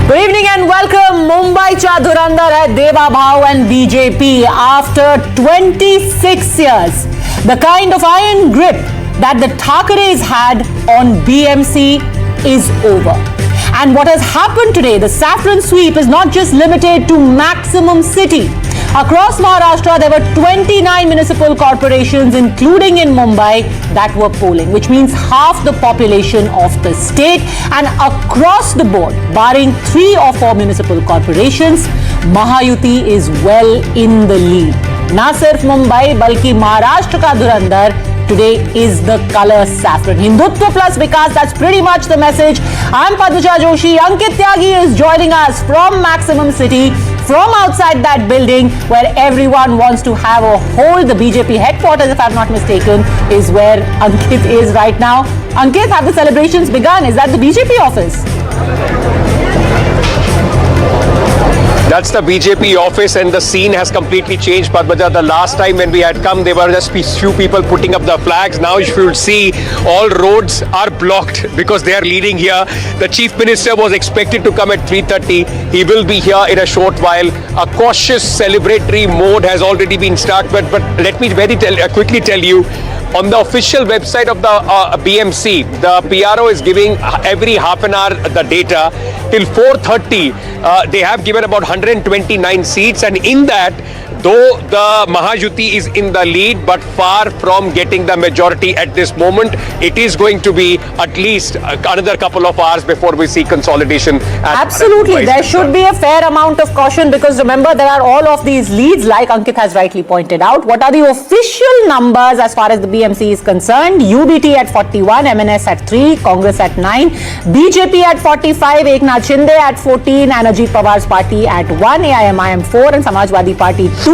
Good evening and welcome. Mumbaicha Dhurandhar hai Deva Bhau and BJP after 26 years. The kind of iron grip that the Thackeray's had on BMC is over. And what has happened today, the saffron sweep is not just limited to Maximum City. Across Maharashtra, there were 29 municipal corporations, including in Mumbai, that were polling, which means half the population of the state. And across the board, barring 3 or 4 municipal corporations, Mahayuti is well in the lead. Na sirf Mumbai, balki Maharashtra ka Dhurandhar today is the color saffron. Hindutva plus Vikas, that's pretty much the message. I'm Padmaja Joshi. Ankit Tyagi is joining us from Maximum City, from outside that building where everyone wants to have a hold. The BJP headquarters, if I'm not mistaken, is where Ankit is right now. Ankit, have the celebrations begun? Is that the BJP office? That's the BJP office, and the scene has completely changed, Padmaja. The last time when we had come, there were just few people putting up the flags. Now you should see all roads are blocked because they are leading here. The Chief Minister was expected to come at 3:30. He will be here in a short while. A cautious celebratory mode has already been started, but let me quickly tell you, on the official website of the BMC, the PRO is giving every half an hour the data. Till 4:30, they have given about 129 seats, and in that, though the Mahayuti is in the lead, but far from getting the majority at this moment, it is going to be at least another couple of hours before we see consolidation. Absolutely. There should be a fair amount of caution because remember, there are all of these leads, like Ankit has rightly pointed out. What are the official numbers as far as the BMC is concerned? UBT at 41, MNS at 3, Congress at 9, BJP at 45, Eknath Shinde at 14, and Ajit Pawar's party at 1, AIMIM 4, and Samajwadi Party 2.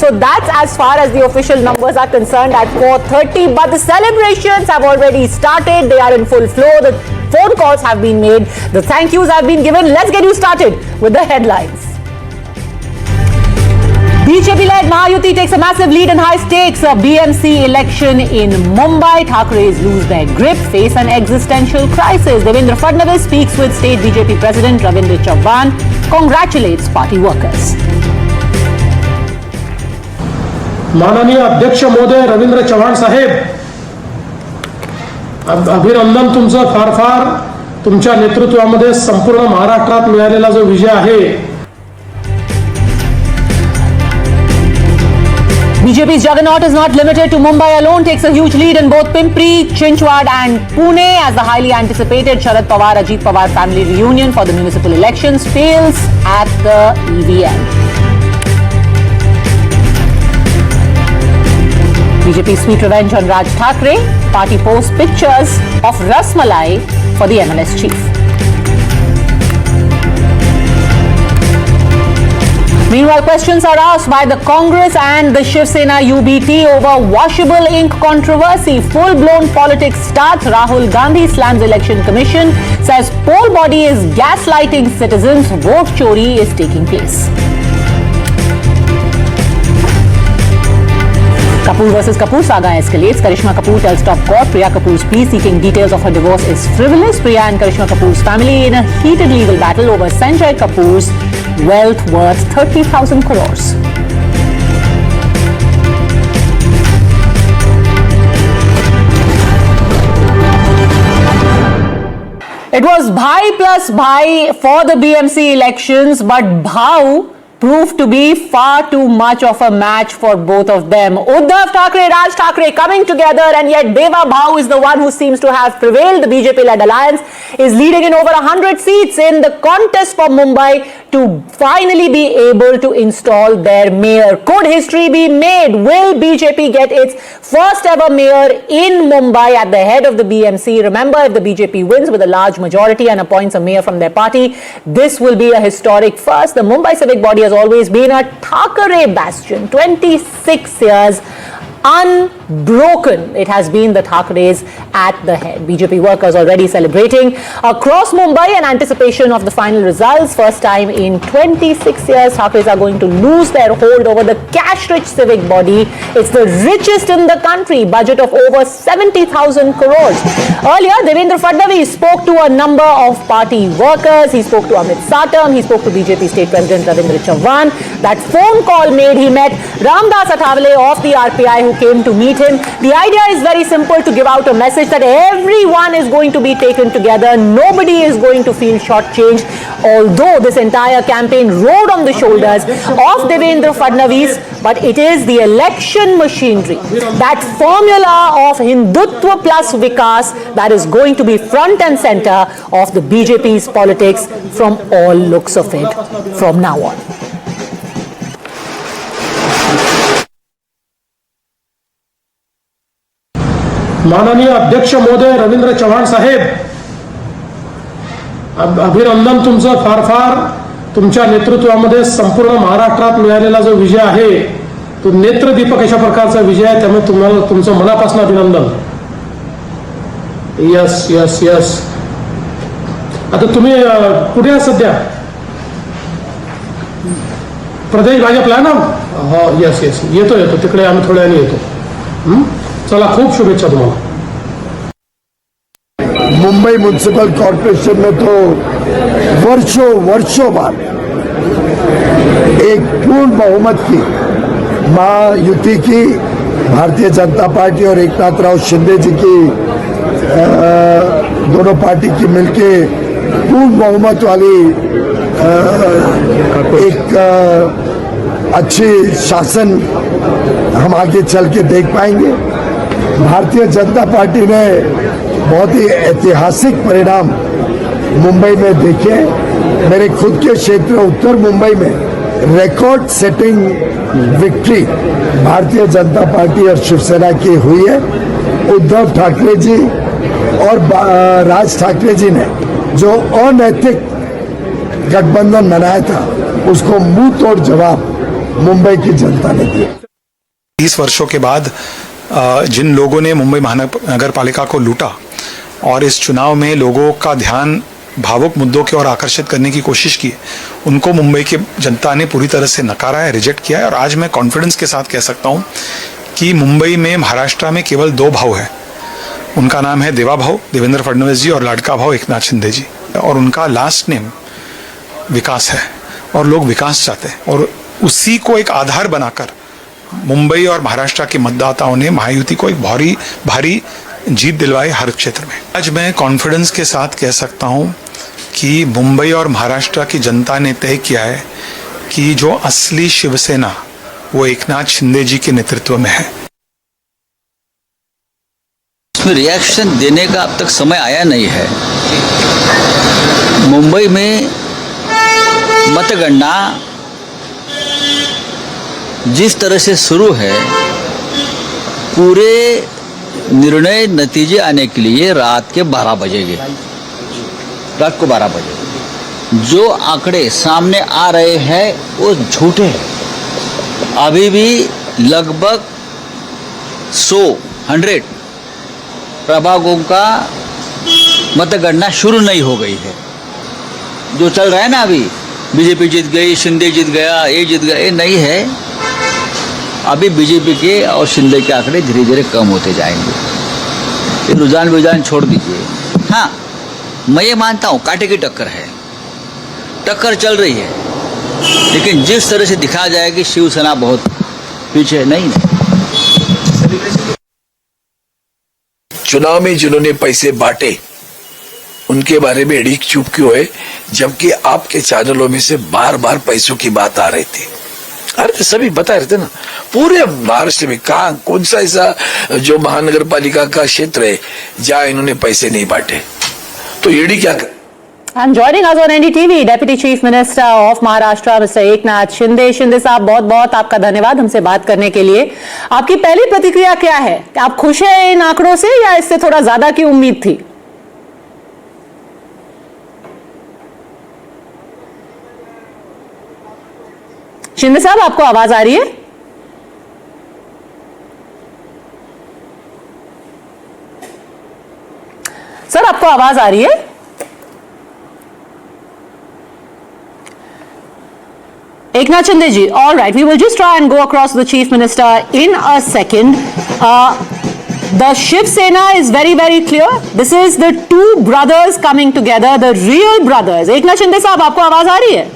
So that's as far as the official numbers are concerned at 4:30. But the celebrations have already started. They are in full flow. The phone calls have been made. The thank yous have been given. Let's get you started with the headlines. BJP-led Mahayuti takes a massive lead in high stakes. A BMC election in Mumbai. Thackeray's lose their grip, face an existential crisis. Devendra Fadnavis speaks with State BJP President Ravindra Chavan, congratulates party workers. माननीय अध्यक्ष महोदय रवींद्र चव्हाण साहेब, अभिनंदन तुमचं फार फार. तुमच्या नेतृत्वामध्ये संपूर्ण महाराष्ट्रात मिळालेला जो विजय आहे. BJP's juggernaut is not limited to Mumbai alone, takes a huge lead in both Pimpri, Chinchwad and Pune as the highly anticipated Sharad Pawar-Ajit Pawar family reunion for the municipal elections fails at the EVM. BJP sweet revenge on Raj Thackeray. Party posts pictures of Rasmalai for the MLS chief. Meanwhile, questions are asked by the Congress and the Shiv Sena UBT over washable ink controversy. Full-blown politics starts. Rahul Gandhi slams Election Commission, says poll body is gaslighting citizens. Vote chori is taking place. Kapoor versus Kapoor saga escalates. Karishma Kapoor tells top court Priya Kapoor's plea seeking details of her divorce is frivolous. Priya and Karishma Kapoor's family in a heated legal battle over Sanjay Kapoor's wealth worth 30,000 crores. It was bhai plus bhai for the BMC elections, but Bhau proved to be far too much of a match for both of them. Uddhav Thackeray, Raj Thackeray coming together, and yet Deva Bhau is the one who seems to have prevailed. The BJP-led alliance is leading in over 100 seats in the contest for Mumbai to finally be able to install their mayor. Could history be made? Will BJP get its first ever mayor in Mumbai at the head of the BMC? Remember, if the BJP wins with a large majority and appoints a mayor from their party, this will be a historic first. The Mumbai civic body has always been a Thackeray bastion. 26 years. unbroken. It has been the Thackeray's at the head. BJP workers already celebrating across Mumbai in anticipation of the final results. First time in 26 years, Thackeray's are going to lose their hold over the cash-rich civic body. It's the richest in the country, budget of over 70,000 crores. Earlier, Devendra Fadnavis spoke to a number of party workers. He spoke to Amit Satam. He spoke to BJP State President Ravindra Chauhan. That phone call made he met Ramdas Athawale of the RPI who came to meet him. The idea is very simple, to give out a message that everyone is going to be taken together. Nobody is going to feel shortchanged. Although this entire campaign rode on the shoulders of Devendra Fadnavis, but it is the election machinery, that formula of Hindutva plus Vikas, that is going to be front and center of the BJP's politics from all looks of it from now on. माननीय अध्यक्ष महोदय रवींद्र चव्हाण साहेब, अभिनंदन तुमचं फार फार. तुमच्या नेतृत्वामध्ये संपूर्ण महाराष्ट्रात मिळालेला जो विजय आहे तो नेत्रदीपक अशा प्रकारचा विजय आहे. त्यामुळे तुम्हाला तुमचं मनापासून अभिनंदन. Yes yes yes. आता तुम्ही कुठे आहात सध्या? प्रदेश भाजपला ना? हो यस यस. येतो तिकडे आम्ही थोड्या वेळाने येतो. चला, खूप शुभेच्छा तुम्हाला. मुंबई म्युनिसिपल कॉर्पोरेशन में तो वर्षों बाद एक पूर्ण बहुमत की महायुति की भारतीय जनता पार्टी और एकनाथराव शिंदे जी की दोनों पार्टी की मिलके पूर्ण बहुमत वाली एक अच्छी शासन हम आगे चल के देख पाएंगे. भारतीय जनता पार्टी ने बहुत ही ऐतिहासिक परिणाम मुंबई में देखे. मेरे खुद के क्षेत्र उत्तर मुंबई में record setting victory Bharatiya Janata party और शिवसेना की हुई है. उद्धव ठाकरे जी और राज ठाकरे जी ने जो अनैतिक गठबंधन बनाया था उसको मुंह तोड़ जवाब मुंबई की जनता ने दिया. 30 वर्षों के बाद जिन लोगों ने मुंबई महानगर पालिका को लूटा और इस चुनाव में लोगों का ध्यान भावुक मुद्दों की ओर आकर्षित करने की कोशिश की, उनको मुंबई की जनता ने पूरी तरह से नकारा है, रिजेक्ट किया है. और आज मैं कॉन्फिडेंस के साथ कह सकता हूं कि मुंबई में, महाराष्ट्र में केवल 2 भाव है. उनका नाम है देवा भाव देवेंद्र फडणवीस जी और लाडका भाव एकनाथ शिंदे जी. और उनका लास्ट नेम विकास है और लोग विकास चाहते हैं. और उसी को एक आधार बनाकर मुंबई और महाराष्ट्र के मतदाताओं ने महायुति को एक भारी जीत दिलवाई हर क्षेत्र में. आज मैं कॉन्फिडेंस के साथ कह सकता हूं कि मुंबई और महाराष्ट्र की जनता ने तय किया है कि जो असली शिवसेना वो एकनाथ शिंदे जी के नेतृत्व में है. उसमें रिएक्शन देने का अब तक समय आया नहीं है. मुंबई में मतगणना जिस तरह से शुरू है, पूरे निर्णय नतीजे आने के लिए रात के 12 बजेंगे. रात को 12 बजे जो आंकड़े सामने आ रहे हैं वो झूठे हैं. अभी भी लगभग 100 प्रभागों का मतगणना शुरू नहीं हो गई है. जो चल रहा है ना, अभी बीजेपी जीत गई, शिंदे जीत गया, ये जीत गया, ये नहीं है. अभी बीजेपी के और शिंदे के आंकड़े धीरे धीरे कम होते जाएंगे. ये रुझान छोड़ दीजिए. हाँ, मैं ये मानता हूँ कांटे की टक्कर है, टक्कर चल रही है, लेकिन जिस तरह से दिखाया जाए कि शिवसेना बहुत पीछे नहीं. चुनाव में जिन्होंने पैसे बांटे उनके बारे में एड़ी चुप क्यों है, जबकि आपके चैनलों में से बार बार पैसों की बात आ रही थी. अरे सभी बता रहे थे ना, पूरे महाराष्ट्र में कहा कौन सा ऐसा जो महानगर पालिका का क्षेत्र है जहां इन्होंने पैसे नहीं बांटे. तो ईडी क्या कर. And joining us on NDTV, Deputy Chief Minister of Maharashtra, Mr. Eknath Shinde. Shinde साहब, बहुत बहुत आपका धन्यवाद हमसे बात करने के लिए. आपकी पहली प्रतिक्रिया क्या है? आप खुश हैं इन आंकड़ों से या इससे थोड़ा ज्यादा की उम्मीद थी? शिंदे साहब, आपको आवाज आ रही है? आपको आवाज आ रही है? Eknath Shinde ji, all right, we will just try and go across the Chief Minister in a second. The Shiv Sena is very, very clear. This is the two brothers coming together, the real brothers. Eknath Shinde साहब, आपको आवाज आ रही है?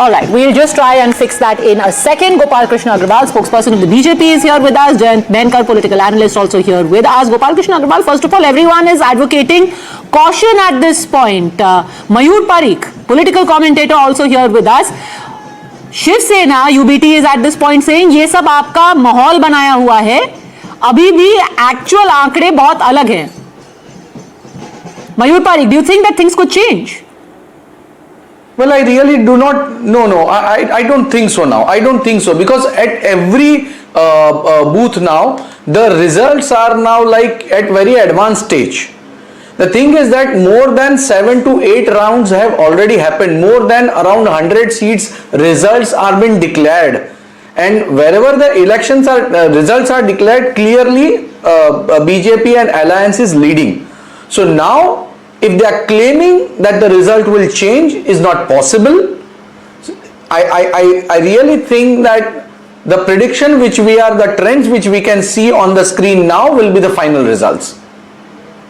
All right, we'll just try and fix that in a second. Gopal Krishna Agrawal, spokesperson of the BJP, is here with us. Jayant Benkar, political analyst, also here with us. Gopal Krishna Agrawal, first of all, everyone is advocating caution at this point. Mayur Parikh, political commentator, also here with us. Shiv Sena, UBT, is at this point saying ये सब आपका माहौल बनाया हुआ है, अभी भी actual आंकड़े बहुत अलग हैं. Mayur Parikh, do you think that things could change? Well, I really do not. No, I don't think so now. I don't think so, because at every booth now, the results are now like at very advanced stage. The thing is that more than 7 to 8 rounds have already happened. More than around 100 seats results are been declared, and wherever the elections are results are declared, clearly BJP and Alliance is leading. So now, if they are claiming that the result will change, is not possible. I really think that the prediction which we are, the trends which we can see on the screen now will be the final results.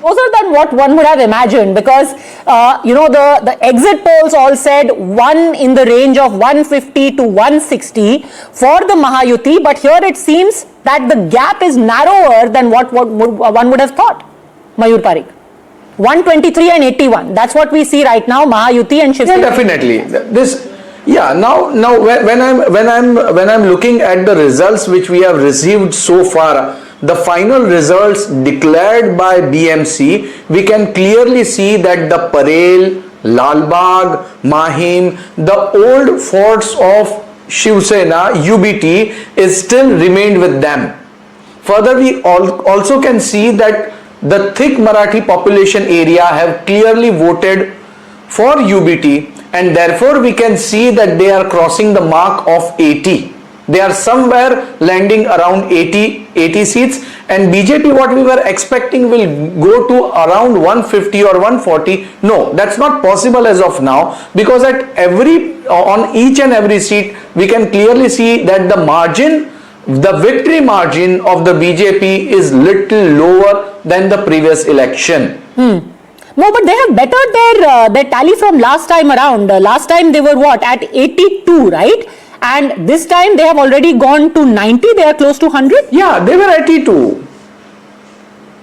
Closer than what one would have imagined, because the exit polls all said one in the range of 150 to 160 for the Mahayuti, but here it seems that the gap is narrower than what one would have thought. Mayur Parikh. 123 and 81. That's what we see right now. Mahayuti and Shiv Sena. Yeah, definitely. Now when I'm looking at the results which we have received so far, the final results declared by BMC, we can clearly see that the Parel, Lalbagh, Mahim, the old forts of Shiv Sena, UBT, is still remained with them. Further, we also can see that the thick Marathi population area have clearly voted for UBT, and therefore we can see that they are crossing the mark of 80. They are somewhere landing around 80 seats, and BJP, what we were expecting, will go to around 150 or 140. No, that's not possible as of now, because on each and every seat we can clearly see that the victory margin of the BJP is little lower than the previous election. No, but they have bettered their tally from last time around. Last time they were at 82, right? And this time they have already gone to 90. They are close to 100. Yeah, they were 82.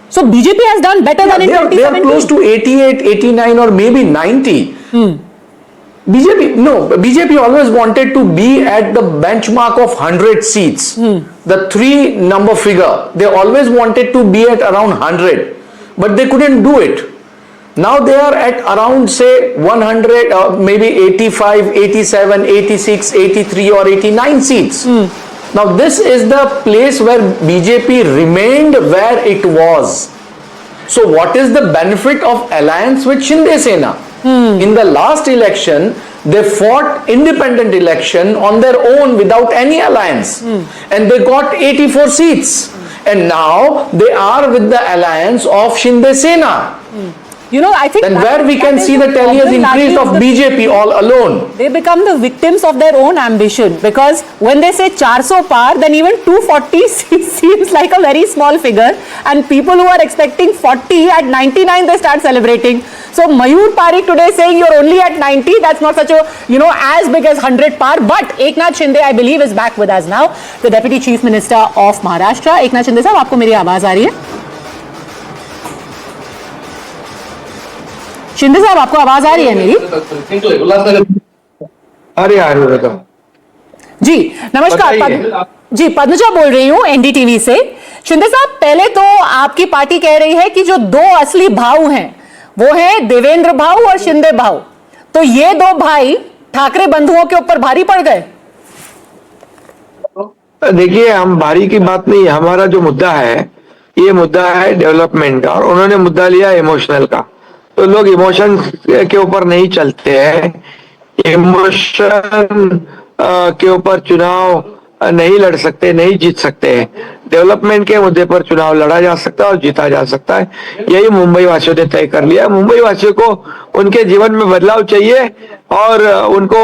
So BJP has done better than in 2017. They are close to 88, 89, or maybe 90. BJP always wanted to be at the benchmark of 100 seats. The 3 number figure, they always wanted to be at around 100, but they couldn't do it. Now they are at around, say, 100, maybe 85, 87, 86, 83 or 89 seats. Now this is the place where BJP remained where it was. So what is the benefit of alliance with Shinde Sena? In the last election, they fought independent election on their own without any alliance, and they got 84 seats. And now they are with the alliance of Shinde Sena. I think then where we can see the tally has increased of BJP all alone. They become the victims of their own ambition, because when they say 400 par, then even 240 seems like a very small figure, and people who are expecting 40 at 99, they start celebrating. So Mayur Parikh today saying you're only at 90, that's not such a, as big as 100 par. But Eknath Shinde, I believe, is back with us now, the Deputy Chief Minister of Maharashtra. Eknath Shinde साहब, आपको मेरी आवाज आ रही है? शिंदे साहब, आपको आवाज आ रही है मेरी? जी नमस्कार। जी पद्मजा बोल रही हूँ एनडीटीवी से। शिंदे साहब, पहले तो आपकी पार्टी कह रही है कि जो 2 असली भाऊ हैं वो है देवेंद्र भाऊ और शिंदे भाऊ, तो ये 2 भाई ठाकरे बंधुओं के ऊपर भारी पड़ गए। देखिए, हम भारी की बात नहीं, हमारा जो मुद्दा है ये मुद्दा है डेवलपमेंट का, और उन्होंने मुद्दा लिया इमोशनल का। तो लोग इमोशन के ऊपर नहीं चलते हैं, इमोशन के ऊपर चुनाव नहीं लड़ सकते, नहीं जीत सकते हैं। डेवलपमेंट के मुद्दे पर चुनाव लड़ा जा सकता है और जीता जा सकता है। यही मुंबई वासियों ने तय कर लिया। मुंबई वासियों को उनके जीवन में बदलाव चाहिए और उनको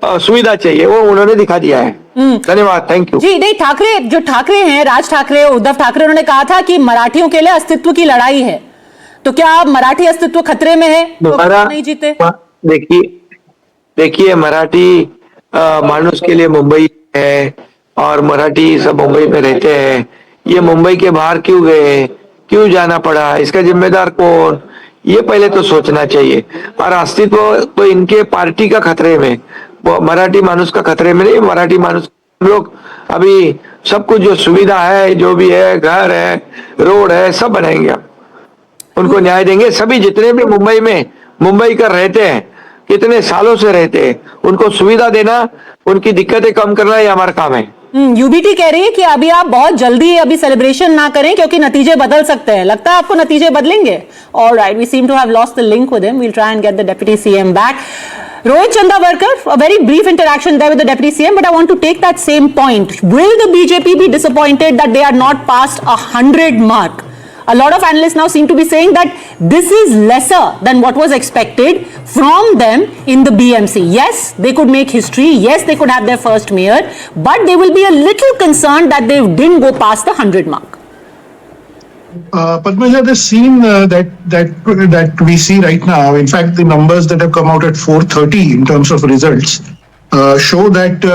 सुविधा चाहिए, वो उन्होंने दिखा दिया है। धन्यवाद, थैंक यू। जी नहीं, ठाकरे हैं, राज ठाकरे, उद्धव ठाकरे, उन्होंने कहा था कि मराठियों के लिए अस्तित्व की लड़ाई है। तो क्या मराठी अस्तित्व खतरे में है? तो नहीं जीते। देखिए मराठी मानुष के लिए मुंबई है और मराठी सब मुंबई में रहते हैं। ये मुंबई के बाहर क्यों गए, क्यों जाना पड़ा, इसका जिम्मेदार कौन, ये पहले तो सोचना चाहिए। और अस्तित्व तो इनके पार्टी का खतरे में, मराठी मानुष का खतरे में नहीं। मराठी मानुष लोग अभी सब कुछ जो सुविधा है, जो भी है, घर है, रोड है, सब बनाएंगे, उनको न्याय देंगे। सभी जितने भी मुंबई कर रहते हैं, कितने सालों से रहते हैं, उनको सुविधा देना, उनकी दिक्कतें कम करना, ये हमारा काम है। यूबीटी कह रही है कि अभी आप बहुत जल्दी अभी सेलिब्रेशन ना करें क्योंकि नतीजे बदल सकते हैं। लगता है आपको नतीजे बदलेंगे? Alright, we seem to have lost the link with him. We'll try and get the deputy CM back. Rohit Chandavarkar, a very brief interaction there with the Deputy CM, but I want to take that same point. Will the BJP be disappointed that they are not past 100 mark? A lot of analysts now seem to be saying that this is lesser than what was expected from them in the BMC. Yes, they could make history. Yes, they could have their first mayor, but they will be a little concerned that they didn't go past the 100 mark. Padmaja, the scene that we see right now, in fact, the numbers that have come out at 4:30 in terms of results show that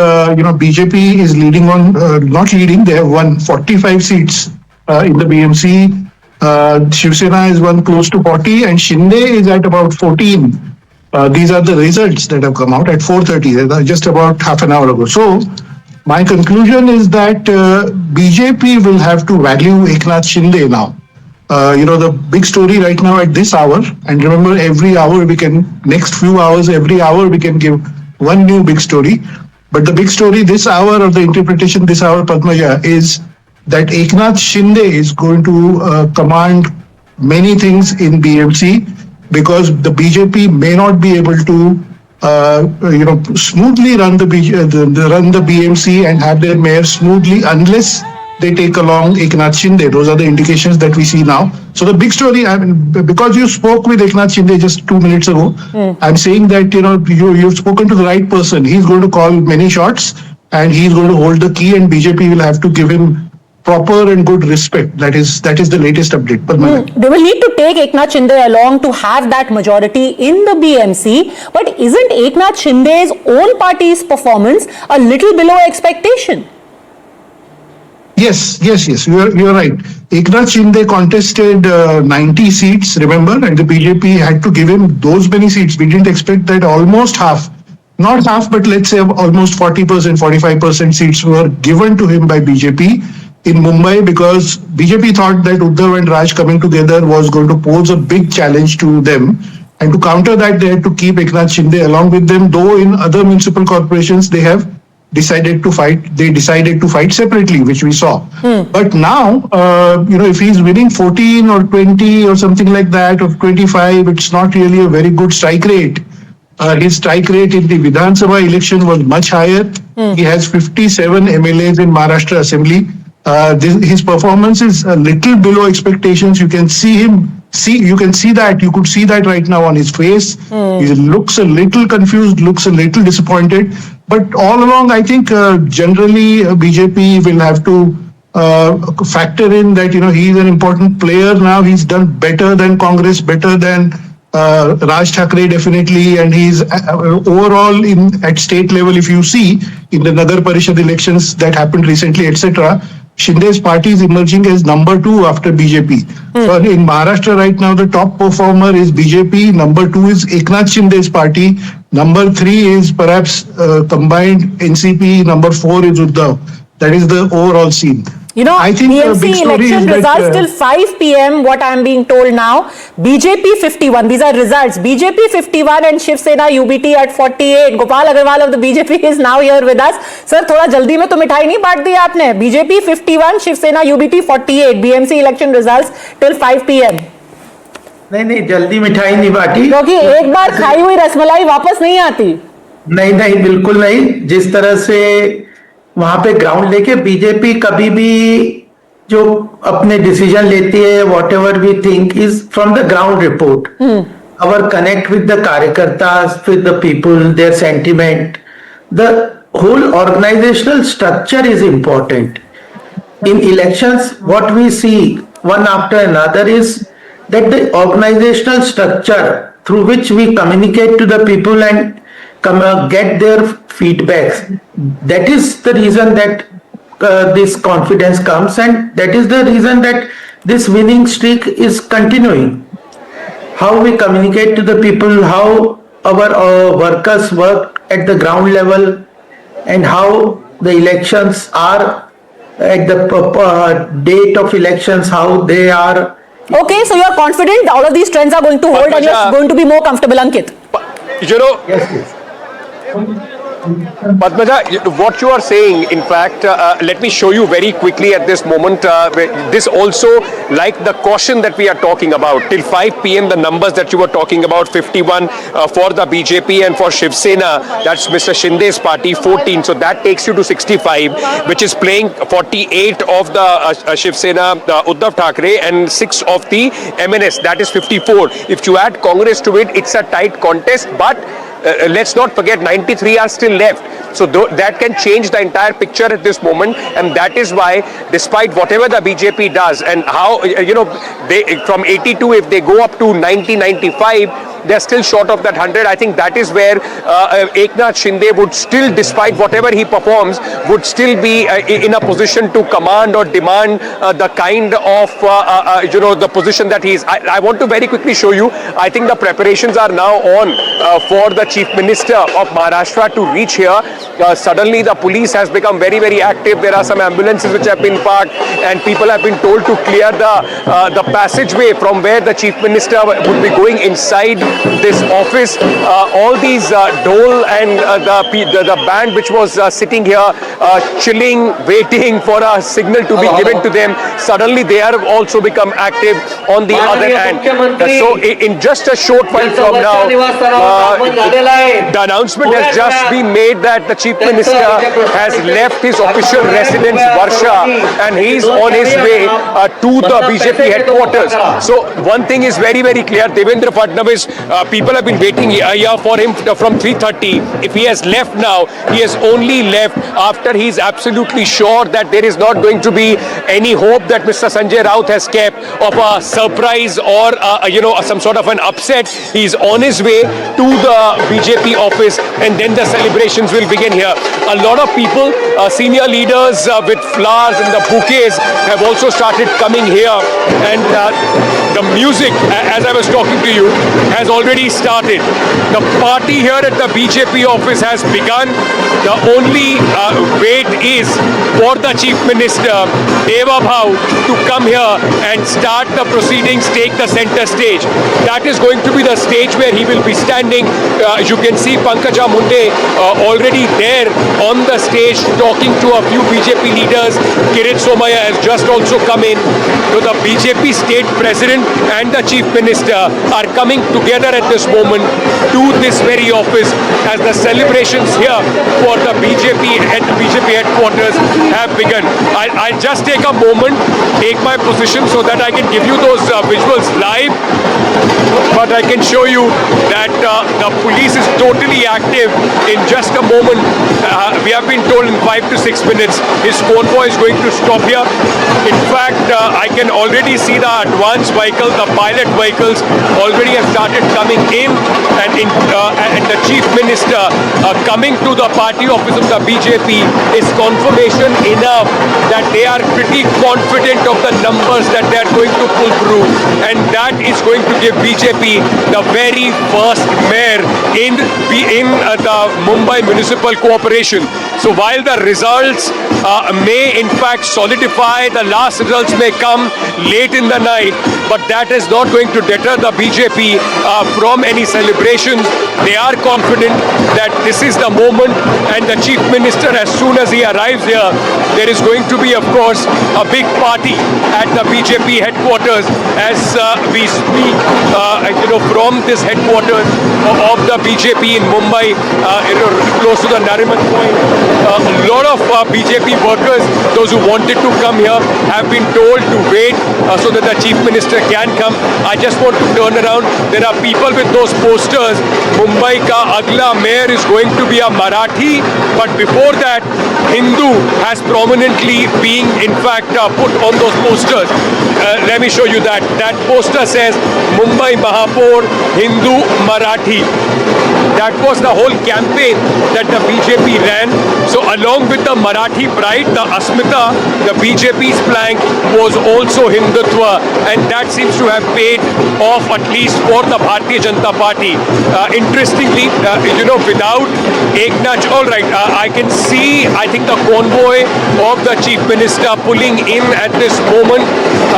BJP is leading on, not leading. They have won 45 seats in the BMC. Shiv Sena is won close to 40, and Shinde is at about 14. These are the results that have come out at 4:30, just about half an hour ago. So, my conclusion is that BJP will have to value Eknath Shinde now. The big story right now at this hour, and remember every hour next few hours, every hour we can give one new big story. But the big story this hour, or the interpretation this hour, Padmaja, is that Eknath Shinde is going to command many things in BMC, because the BJP may not be able to smoothly run the BMC and have their mayor smoothly unless they take along Eknath Shinde. Those are the indications that we see now. So the big story, I mean, because you spoke with Eknath Shinde just 2 minutes ago, I'm saying that you've spoken to the right person. He's going to call many shots and he's going to hold the key, and BJP will have to give him proper and good respect. That is the latest update. They will need to take Eknath Shinde along to have that majority in the BMC. But isn't Eknath Shinde's own party's performance a little below expectation? Yes. You are right. Eknath Shinde contested 90 seats, remember, and the BJP had to give him those many seats. We didn't expect that. Almost half, not half, but let's say almost 40%, 45% seats were given to him by BJP in Mumbai, because BJP thought that Uddhav and Raj coming together was going to pose a big challenge to them. And to counter that, they had to keep Eknath Shinde along with them, though in other municipal corporations they have decided to fight. They decided to fight separately, which we saw. But now, if he's winning 14 or 20 or something like that, or 25, it's not really a very good strike rate. His strike rate in the Vidhan Sabha election was much higher. He has 57 MLAs in Maharashtra Assembly. His performance is a little below expectations. You can see that. You could see that right now on his face. He looks a little confused, looks a little disappointed. But all along, I think generally BJP will have to factor in that he's an important player now. He's done better than Congress, better than Raj Thackeray definitely, and he's overall at state level. If you see in the Nagar Parishad elections that happened recently, etc., Shinde's party is emerging as number 2 after BJP. So in Maharashtra right now, the top performer is BJP. Number 2 is Eknath Shinde's party. Number 3 is perhaps combined NCP. Number 4 is Uddhav. That is the overall scene. I think BMC election results till 5 p.m. What I am being told now, BJP 51. These are results. BJP 51 and Shiv Sena UBT at 48. Gopal Agarwal of the BJP is now here with us. Sir, थोड़ा जल्दी में तो मिठाई नहीं बांट दी आपने. BJP 51, Shiv Sena UBT 48. BMC election results till 5 p.m. नहीं जल्दी मिठाई नहीं बांटी, क्योंकि एक बार खाई हुई रसमलाई वापस नहीं आती. नहीं बिल्कुल नहीं. जिस तरह से वहां पे ग्राउंड लेके बीजेपी कभी भी जो अपने डिसीजन लेती है, whatever we think is from the ground report. Our connect with the karyakartas, with the people, their sentiment. The whole organizational structure is important. In elections, what we see one after another is that the organizational structure through which we communicate to the people and get their feedbacks. That is the reason that this confidence comes, and that is the reason that this winning streak is continuing. How we communicate to the people, how our workers work at the ground level, and how the elections are at the date of elections, how they are. Okay, so you're confident all of these trends are going to hold and you're going to be more comfortable, Ankit? You know, Yes, yes. Padmaja, what you are saying, in fact, let me show you very quickly at this moment. This also, like the caution that we are talking about, till 5 p.m. the numbers that you were talking about, 51 for the BJP and for Shiv Sena, that's Mr. Shinde's party, 14. So that takes you to 65, which is playing 48 of the Shiv Sena, Uddhav Thackeray, and 6 of the MNS, that is 54. If you add Congress to it, it's a tight contest, but let's not forget 93 are still left. So that can change the entire picture at this moment, and that is why, despite whatever the BJP does and how, they from 82, if they go up to 90, 95, they're still short of that 100. I think that is where Eknath Shinde would still, despite whatever he performs, would still be in a position to command or demand the kind of, the position that he is. I want to very quickly show you, I think the preparations are now on for the Chief Minister of Maharashtra to reach here. Suddenly the police has become very, very active. There are some ambulances which have been parked, and people have been told to clear the passageway from where the Chief Minister would be going inside this office. All these dole and the band which was sitting here chilling, waiting for a signal to be given to them, suddenly they have also become active on the other hand. So in just a short while from now, the announcement has just been made that the Chief Minister has left his official residence Varsha, and he is on his way to the BJP headquarters. So one thing is very, very clear. Devendra Fadnavis, people have been waiting here for him from 3:30. If he has left now, he has only left after he is absolutely sure that there is not going to be any hope that Mr. Sanjay Raut has kept of a surprise or some sort of an upset. He is on his way to the BJP office, and then the celebrations will begin here. A lot of people, senior leaders with flowers and the bouquets have also started coming here, and the music, as I was talking to you, has already started. The party here at the BJP office has begun. The only wait is for the Chief Minister, Deva Bhau, to come here and start the proceedings, take the center stage. That is going to be the stage where he will be standing. You can see Pankaja Munde already there on the stage talking to a few BJP leaders. Kirit Somaya has just also come in. So the BJP state president and the Chief Minister are coming together at this moment to this very office as the celebrations here for the BJP at the BJP headquarters have begun. I'll just take a moment, take my position so that I can give you those visuals live. But I can show you that the police is totally active. In just a moment, we have been told in 5 to 6 minutes, his convoy is going to stop here. In fact, I can already see the advanced vehicles, the pilot vehicles already have started coming in, and the Chief Minister coming to the party office of the BJP is confirmation enough that they are pretty confident of the numbers that they are going to pull through, and that is going to give BJP the very first mayor in the Mumbai Municipal Corporation. So while the results may in fact solidify, the last results may come late in the night, but that is not going to deter the BJP from any celebrations. They are are confident that this is the moment, and the Chief Minister, as soon as he arrives here, there is going to be, of course, a big party at the BJP headquarters as we speak, from this headquarters of the BJP in Mumbai, close to the Nariman point. A lot of BJP workers, those who wanted to come here, have been told to wait so that the Chief Minister can come. I just want to turn around. There are people with those posters. Mumbai ka agla mayor is going to be a Marathi, but before that, Hindu has prominently been, in fact, put on those posters. Let me show you that. That poster says Mumbai Mahapur Hindu Marathi. That was the whole campaign that the BJP ran. So along with the Marathi pride, the Asmita, the BJP's plank was also Hindutva, and that seems to have paid off at least for the Bharatiya Janata Party. Interestingly, without Eknath, all right, I can see, I think the convoy of the Chief Minister pulling in at this moment.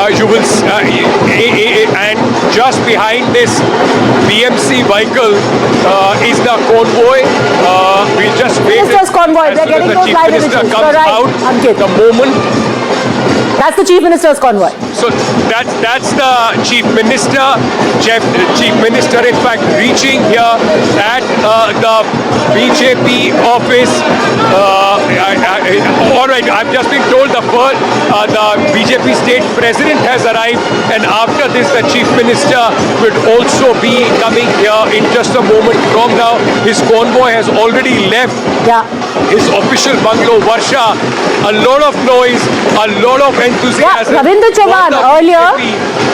You will, and just behind this BMC vehicle is the convoy. We just wait. Minister's convoy. They're getting those live images. Comes You're right, out Ankit. the moment. That's the Chief Minister's convoy. So that's the Chief Minister. Chief Minister, in fact, reaching here at the BJP office. All right, I've just been told the BJP state president has arrived, and after this, the Chief Minister will also be coming here in just a moment from now. His convoy has already left. Yeah. His official bungalow, Varsha. A lot of noise, a lot of enthusiasm. Yeah, Ravindra Chavan earlier,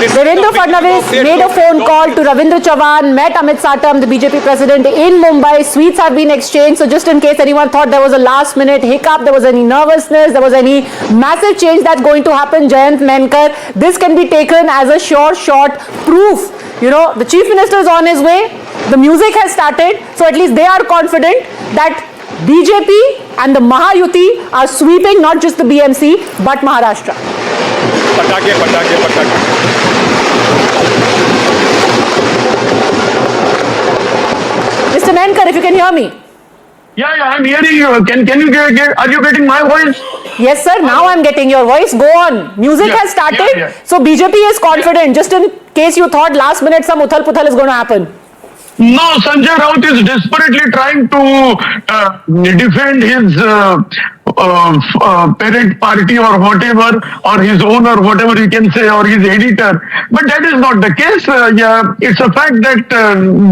Devendra Fadnavis made a phone call to Ravindra Chavan, met Amit Satam, the BJP president in Mumbai. Sweets have been exchanged. So just in case anyone thought there was a last minute hiccup, there was any nervousness, there was any massive change that's going to happen, Jayant Menkar, this can be taken as a sure shot proof. The Chief Minister is on his way. The music has started. So at least they are confident that BJP and the Mahayuti are sweeping not just the BMC but Maharashtra. Patake. Mr. Menkar, if you can hear me. Yeah, I'm hearing you. Can you get? Are you getting my voice? Yes, sir. Now I'm getting your voice. Go on. Music has started. Yeah. So BJP is confident. Just in case you thought last minute some uthal-puthal is going to happen. No, Sanjay Raut is desperately trying to defend his parent party or whatever, or his own or whatever you can say, or his editor. But that is not the case. It's a fact that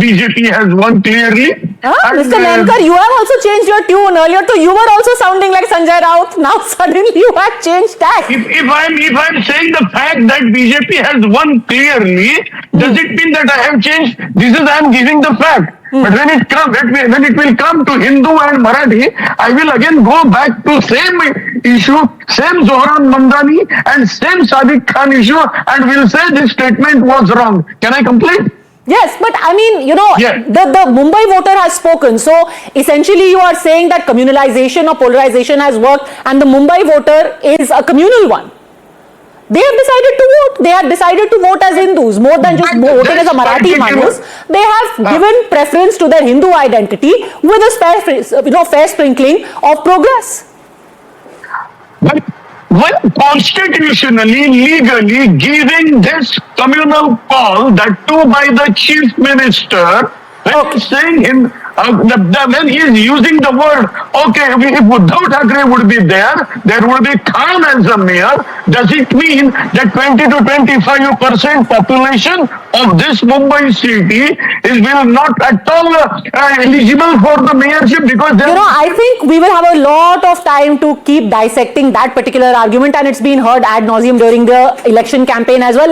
BJP has won clearly. Mr. Menkar, you have also changed your tune. Earlier too, you were also sounding like Sanjay Raut. Now suddenly you have changed tack. If I'm saying the fact that BJP has won clearly, does it mean that I have changed? This is I'm giving the fact. But when it will come to Hindu and Marathi, I will again go back to same issue, same Zohran Mamdani and same Sadiq Khan issue, and will say this statement was wrong. Can I complete? Yes, but I mean, the Mumbai voter has spoken. So essentially you are saying that communalization or polarization has worked and the Mumbai voter is a communal one. They have decided to vote. They have decided to vote as Hindus more than just voting as a Marathi Manus. They have given preference to their Hindu identity with a fair sprinkling of progress. But when constitutionally, legally giving this communal call, that too by the Chief Minister, when saying him, when he is using the word, okay, if Uddhav Thackeray would be there would be Khan as a mayor. Does it mean that 20 to 25% population of this Mumbai city will not at all eligible for the mayorship? Because I think we will have a lot of time to keep dissecting that particular argument, and it's been heard ad nauseum during the election campaign as well.